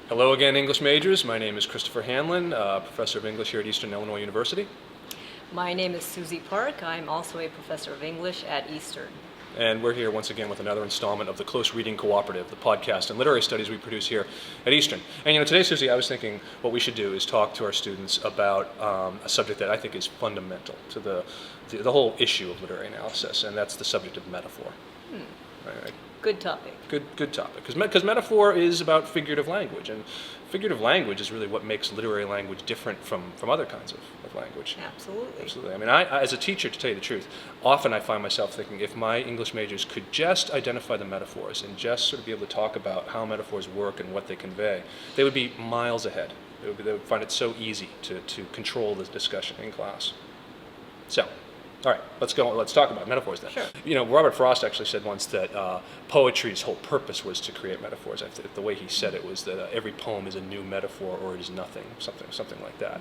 Hello again, English majors. My name is Christopher Hanlon, professor of English here at Eastern Illinois University. My name is Susie Park. I'm also a professor of English at Eastern. And we're here once again with another installment of the Close Reading Cooperative, the podcast and literary studies we produce here at Eastern. And today, Susie, I was thinking what we should do is talk to our students about a subject that I think is fundamental to the whole issue of literary analysis, and that's the subject of metaphor. Right. Good topic. Good topic, because metaphor is about figurative language, and figurative language is really what makes literary language different from other kinds of language. Absolutely. Absolutely. I mean, I, as a teacher, to tell you the truth, often I find myself thinking if my English majors could just identify the metaphors and just sort of be able to talk about how metaphors work and what they convey, they would be miles ahead. They would find it so easy to control this discussion in class. So, all right, let's talk about metaphors then. Sure. Robert Frost actually said once that poetry's whole purpose was to create metaphors. The way he said it was that every poem is a new metaphor or it is nothing, something like that.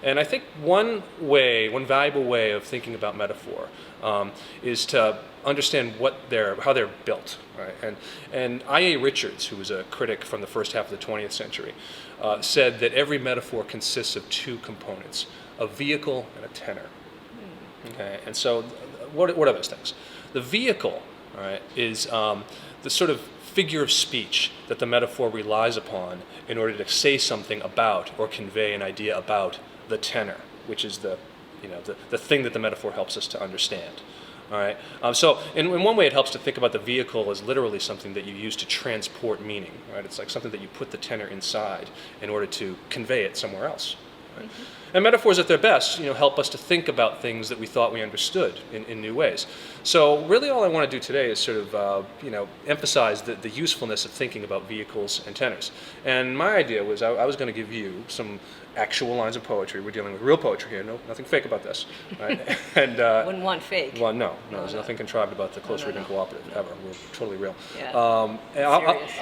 And I think one valuable way of thinking about metaphor is to understand how they're built. Right? And I.A. Richards, who was a critic from the first half of the 20th century, said that every metaphor consists of two components, a vehicle and a tenor. Okay, and so what are those things? The vehicle, all right, is the sort of figure of speech that the metaphor relies upon in order to say something about or convey an idea about the tenor, which is the thing that the metaphor helps us to understand. All right. So in one way, it helps to think about the vehicle as literally something that you use to transport meaning. Right. It's like something that you put the tenor inside in order to convey it somewhere else. Right? And metaphors at their best, help us to think about things that we thought we understood in new ways. So really all I want to do today is sort of, emphasize the usefulness of thinking about vehicles and tenors. And my idea was I was going to give you some actual lines of poetry. We're dealing with real poetry here, nothing fake about this. Right? And Wouldn't want fake. Well, no, there's nothing contrived about the Close Reading Cooperative ever. We're totally real. Yeah.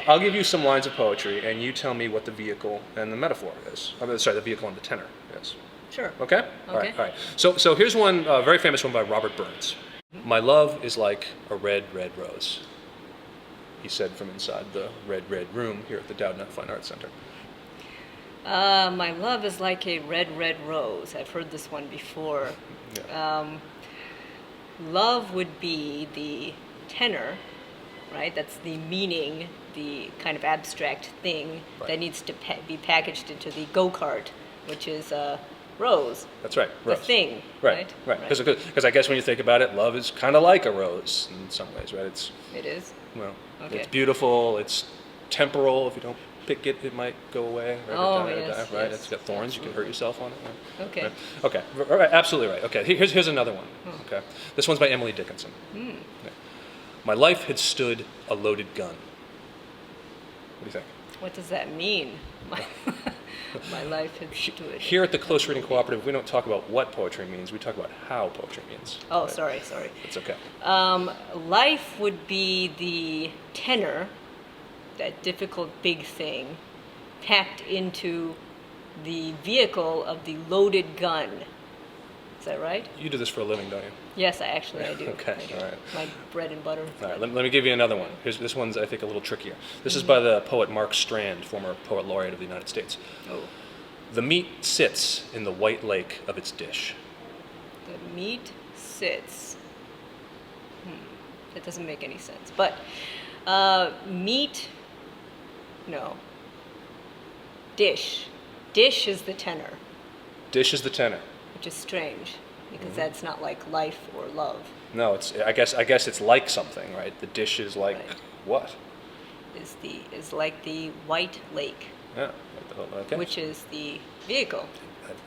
I'll give you some lines of poetry, and you tell me what the vehicle and the metaphor is. The vehicle and the tenor is. Sure. Okay? All right. So here's one very famous one by Robert Burns. My love is like a red, red rose, he said from inside the red, red room here at the Dowd Fine Arts Center. My love is like a red, red rose. I've heard this one before. Yeah. Love would be the tenor, right? That's the meaning, the kind of abstract thing that needs to be packaged into the go-kart, which is a rose. That's right. Rose. The thing. Right. Because I guess when you think about it, love is kind of like a rose in some ways, right? It is? Well, okay. It's beautiful. It's temporal. If you don't pick it, it might go away. Right? Yes. It's got thorns. Absolutely. You can hurt yourself on it. Right? Okay. Right. Okay. Right. Absolutely right. Okay. Here's another one. Okay. This one's by Emily Dickinson. Okay. My life had stood a loaded gun. What do you think? What does that mean? My life had stood. Here at the Close Reading Cooperative, we don't talk about what poetry means. We talk about how poetry means. Oh, right? sorry. It's okay. Life would be the tenor, that difficult big thing, packed into the vehicle of the loaded gun. Is that right? You do this for a living, don't you? Yes, I do. Okay, I do. all right. My bread and butter. All right, let me give you another one. This one's, I think, a little trickier. This is by the poet Mark Strand, former poet laureate of the United States. Oh. The meat sits in the white lake of its dish. The meat sits. That doesn't make any sense. But meat, no. Dish. Dish is the tenor. Dish is the tenor. Which is strange, because that's not like life or love. No, I guess it's like something, right? The dish is like what? Is like the white lake. Yeah. Okay. Which is the vehicle.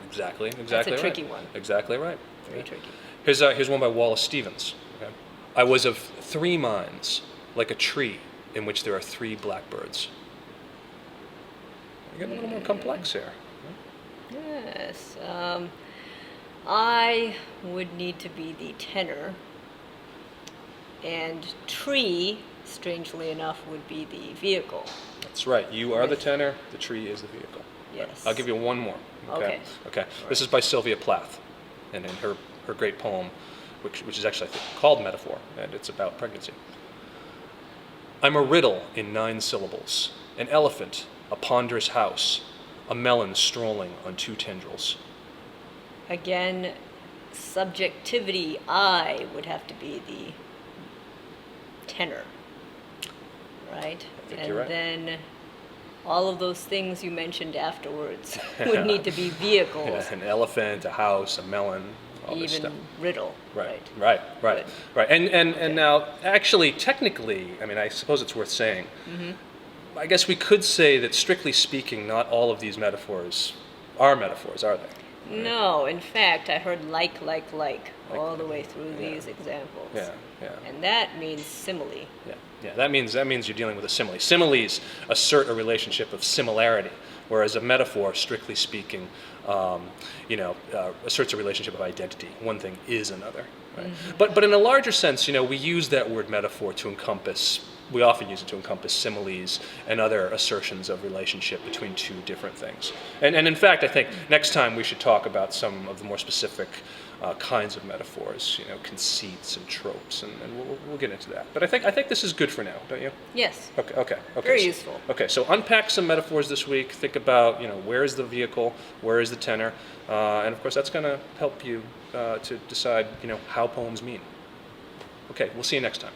Exactly. That's a right. tricky one. Exactly right. Very tricky. Here's one by Wallace Stevens. Okay. I was of three minds, like a tree in which there are three blackbirds. You're getting a little more complex here. Yes. I would need to be the tenor, and tree, strangely enough, would be the vehicle. That's right. You are the tenor, the tree is the vehicle. Yes. I'll give you one more. Okay. This is by Sylvia Plath, and in her great poem, which is actually, I think, called Metaphor, and it's about pregnancy. I'm a riddle in 9 syllables, an elephant a ponderous house, a melon strolling on two tendrils. Again, subjectivity, I would have to be the tenor, right? I think And you're right. then all of those things you mentioned afterwards would need to be vehicles, Yeah, an elephant, a house, a melon, all this even stuff. riddle, Right, right? right. Good. Right. And now, actually, technically, I mean, I suppose it's worth saying. I guess we could say that, strictly speaking, not all of these metaphors are metaphors, are they? No, in fact, I heard like all the Like, way through yeah. these examples. Yeah, yeah. And that means simile. Yeah, yeah. That means you're dealing with a simile. Similes assert a relationship of similarity, whereas a metaphor, strictly speaking, asserts a relationship of identity. One thing is another. Right? But in a larger sense, we use that word metaphor to encompass. We often use it to encompass similes and other assertions of relationship between two different things. And in fact, I think next time we should talk about some of the more specific kinds of metaphors, conceits and tropes, and we'll get into that. But I think this is good for now, don't you? Yes. Okay. Very useful. Okay, so unpack some metaphors this week. Think about, where is the vehicle, where is the tenor, and of course that's going to help you to decide, how poems mean. Okay, we'll see you next time.